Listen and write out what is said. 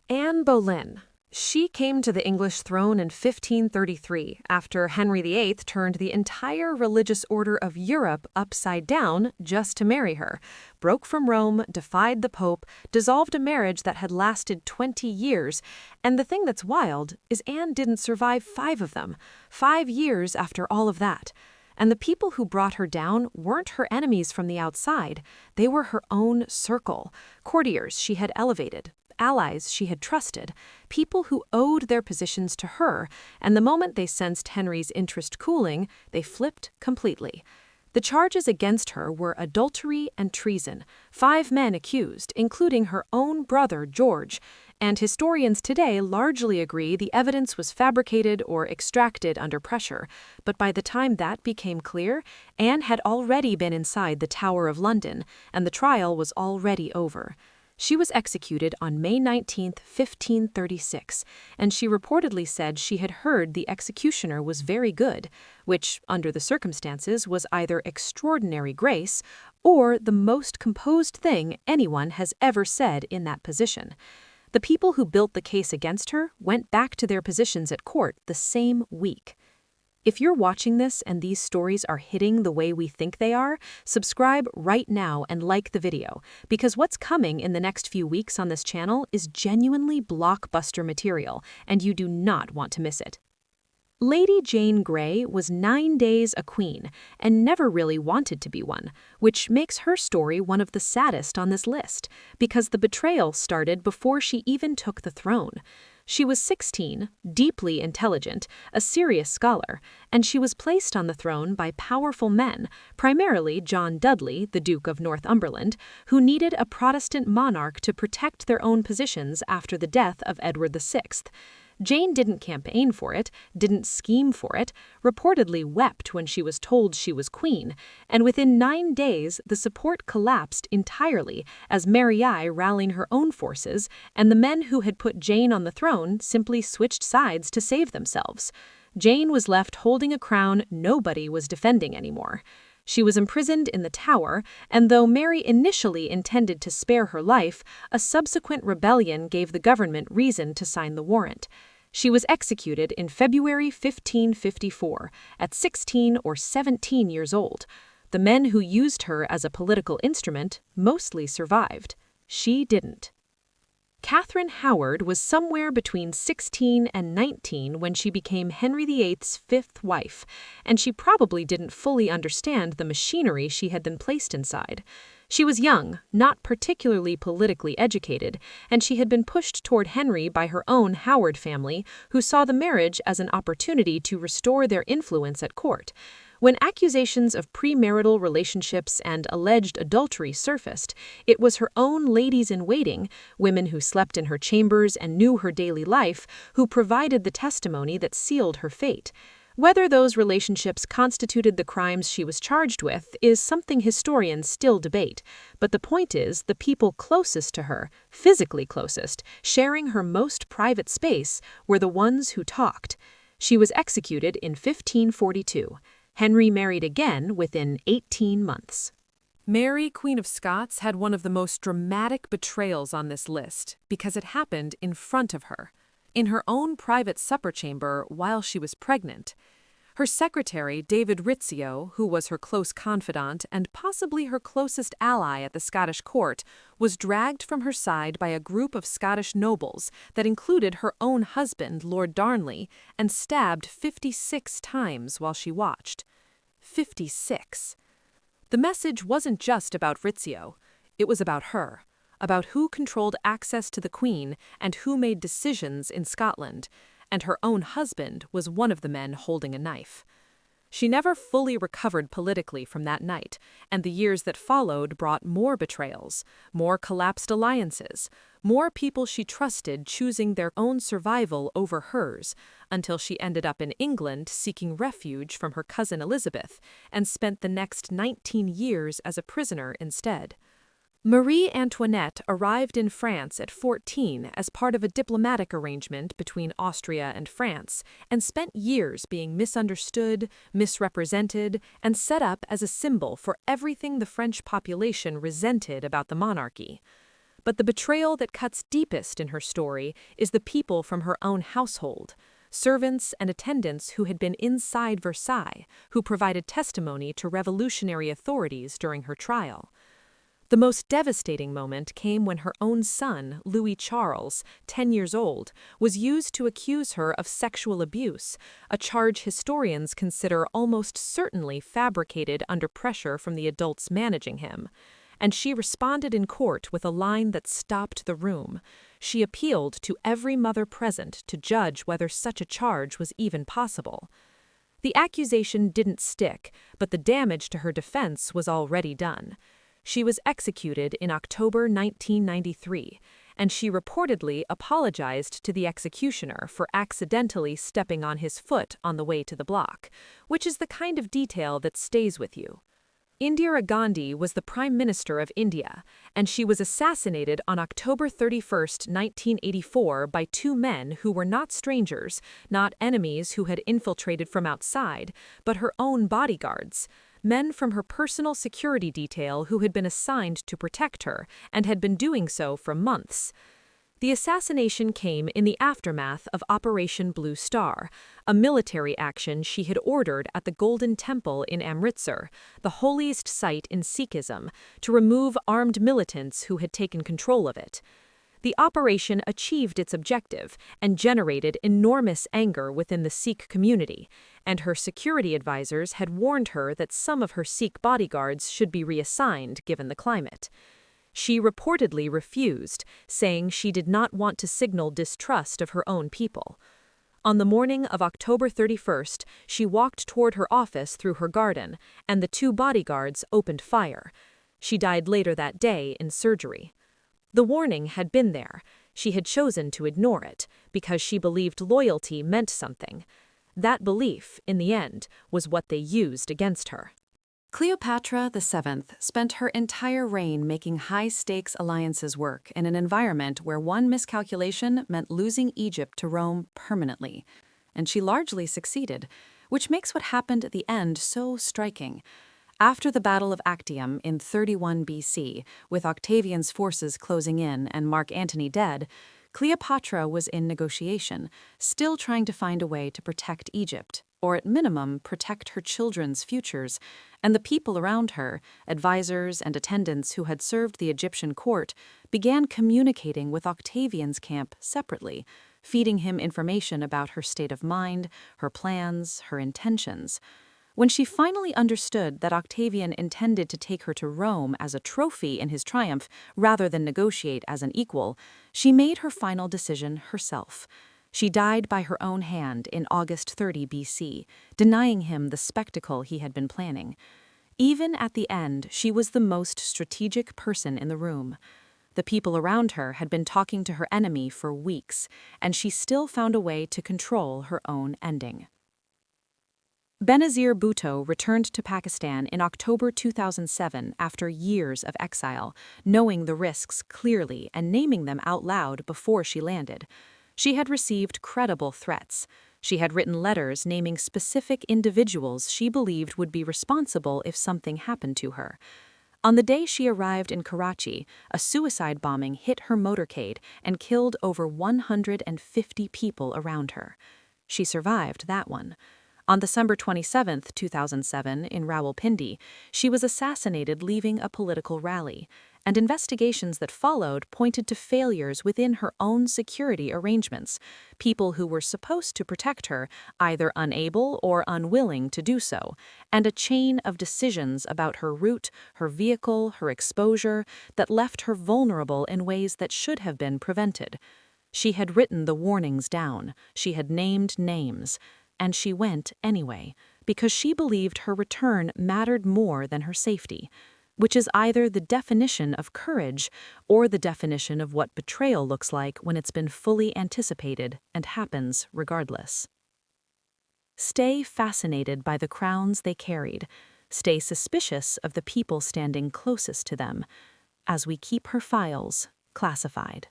Anne Boleyn. She came to the English throne in 1533 after Henry VIII turned the entire religious order of Europe upside down just to marry her, broke from Rome, defied the Pope, dissolved a marriage that had lasted 20 years, and the thing that's wild is Anne didn't survive 5 of them, 5 years after all of that. And the people who brought her down weren't her enemies from the outside, they were her own circle, courtiers she had elevated, allies she had trusted, people who owed their positions to her, and the moment they sensed Henry's interest cooling, they flipped completely. The charges against her were adultery and treason, 5 men accused, including her own brother George, and historians today largely agree the evidence was fabricated or extracted under pressure. But by the time that became clear, Anne had already been inside the Tower of London, and the trial was already over. She was executed on May 19, 1536, and she reportedly said she had heard the executioner was very good, which, under the circumstances, was either extraordinary grace or the most composed thing anyone has ever said in that position. The people who built the case against her went back to their positions at court the same week. If you're watching this and these stories are hitting the way we think they are, subscribe right now and like the video, because what's coming in the next few weeks on this channel is genuinely blockbuster material, and you do not want to miss it. Lady Jane Grey was 9 days a queen and never really wanted to be one, which makes her story one of the saddest on this list, because the betrayal started before she even took the throne. She was 16, deeply intelligent, a serious scholar, and she was placed on the throne by powerful men, primarily John Dudley, the Duke of Northumberland, who needed a Protestant monarch to protect their own positions after the death of Edward VI. Jane didn't campaign for it, didn't scheme for it, reportedly wept when she was told she was queen, and within 9 days the support collapsed entirely as Mary I rallied her own forces, and the men who had put Jane on the throne simply switched sides to save themselves. Jane was left holding a crown nobody was defending anymore. She was imprisoned in the Tower, and though Mary initially intended to spare her life, a subsequent rebellion gave the government reason to sign the warrant. She was executed in February 1554, at 16 or 17 years old. The men who used her as a political instrument mostly survived. She didn't. Catherine Howard was somewhere between 16 and 19 when she became Henry VIII's 5th wife, and she probably didn't fully understand the machinery she had been placed inside. She was young, not particularly politically educated, and she had been pushed toward Henry by her own Howard family, who saw the marriage as an opportunity to restore their influence at court. When accusations of premarital relationships and alleged adultery surfaced, it was her own ladies-in-waiting, women who slept in her chambers and knew her daily life, who provided the testimony that sealed her fate. Whether those relationships constituted the crimes she was charged with is something historians still debate, but the point is the people closest to her, physically closest, sharing her most private space, were the ones who talked. She was executed in 1542. Henry married again within 18 months. Mary, Queen of Scots, had one of the most dramatic betrayals on this list because it happened in front of her, in her own private supper chamber while she was pregnant. Her secretary, David Rizzio, who was her close confidant and possibly her closest ally at the Scottish court, was dragged from her side by a group of Scottish nobles that included her own husband, Lord Darnley, and stabbed 56 times while she watched. 56. The message wasn't just about Rizzio. It was about her, about who controlled access to the Queen and who made decisions in Scotland, and her own husband was one of the men holding a knife. She never fully recovered politically from that night, and the years that followed brought more betrayals, more collapsed alliances, more people she trusted choosing their own survival over hers, until she ended up in England seeking refuge from her cousin Elizabeth, and spent the next 19 years as a prisoner instead. Marie Antoinette arrived in France at 14 as part of a diplomatic arrangement between Austria and France, and spent years being misunderstood, misrepresented, and set up as a symbol for everything the French population resented about the monarchy. But the betrayal that cuts deepest in her story is the people from her own household. Servants and attendants who had been inside Versailles, who provided testimony to revolutionary authorities during her trial. The most devastating moment came when her own son, Louis Charles, 10 years old, was used to accuse her of sexual abuse, a charge historians consider almost certainly fabricated under pressure from the adults managing him. And she responded in court with a line that stopped the room. She appealed to every mother present to judge whether such a charge was even possible. The accusation didn't stick, but the damage to her defense was already done. She was executed in October 1993, and she reportedly apologized to the executioner for accidentally stepping on his foot on the way to the block, which is the kind of detail that stays with you. Indira Gandhi was the Prime Minister of India, and she was assassinated on October 31, 1984 by two men who were not strangers, not enemies who had infiltrated from outside, but her own bodyguards. Men from her personal security detail who had been assigned to protect her and had been doing so for months. The assassination came in the aftermath of Operation Blue Star, a military action she had ordered at the Golden Temple in Amritsar, the holiest site in Sikhism, to remove armed militants who had taken control of it. The operation achieved its objective and generated enormous anger within the Sikh community, and her security advisors had warned her that some of her Sikh bodyguards should be reassigned given the climate. She reportedly refused, saying she did not want to signal distrust of her own people. On the morning of October 31st, she walked toward her office through her garden, and the two bodyguards opened fire. She died later that day in surgery. The warning had been there. She had chosen to ignore it, because she believed loyalty meant something. That belief, in the end, was what they used against her. Cleopatra VII spent her entire reign making high-stakes alliances work in an environment where one miscalculation meant losing Egypt to Rome permanently. And she largely succeeded, which makes what happened at the end so striking. After the Battle of Actium in 31 BC, with Octavian's forces closing in and Mark Antony dead, Cleopatra was in negotiation, still trying to find a way to protect Egypt, or at minimum protect her children's futures, and the people around her, advisors and attendants who had served the Egyptian court, began communicating with Octavian's camp separately, feeding him information about her state of mind, her plans, her intentions. When she finally understood that Octavian intended to take her to Rome as a trophy in his triumph rather than negotiate as an equal, she made her final decision herself. She died by her own hand in August 30 BC, denying him the spectacle he had been planning. Even at the end, she was the most strategic person in the room. The people around her had been talking to her enemy for weeks, and she still found a way to control her own ending. Benazir Bhutto returned to Pakistan in October 2007 after years of exile, knowing the risks clearly and naming them out loud before she landed. She had received credible threats. She had written letters naming specific individuals she believed would be responsible if something happened to her. On the day she arrived in Karachi, a suicide bombing hit her motorcade and killed over 150 people around her. She survived that one. On December 27, 2007, in Rawalpindi, she was assassinated leaving a political rally, and investigations that followed pointed to failures within her own security arrangements, people who were supposed to protect her either unable or unwilling to do so, and a chain of decisions about her route, her vehicle, her exposure that left her vulnerable in ways that should have been prevented. She had written the warnings down, she had named names, and she went anyway, because she believed her return mattered more than her safety, which is either the definition of courage or the definition of what betrayal looks like when it's been fully anticipated and happens regardless. Stay fascinated by the crowns they carried. Stay suspicious of the people standing closest to them, as we keep her files classified.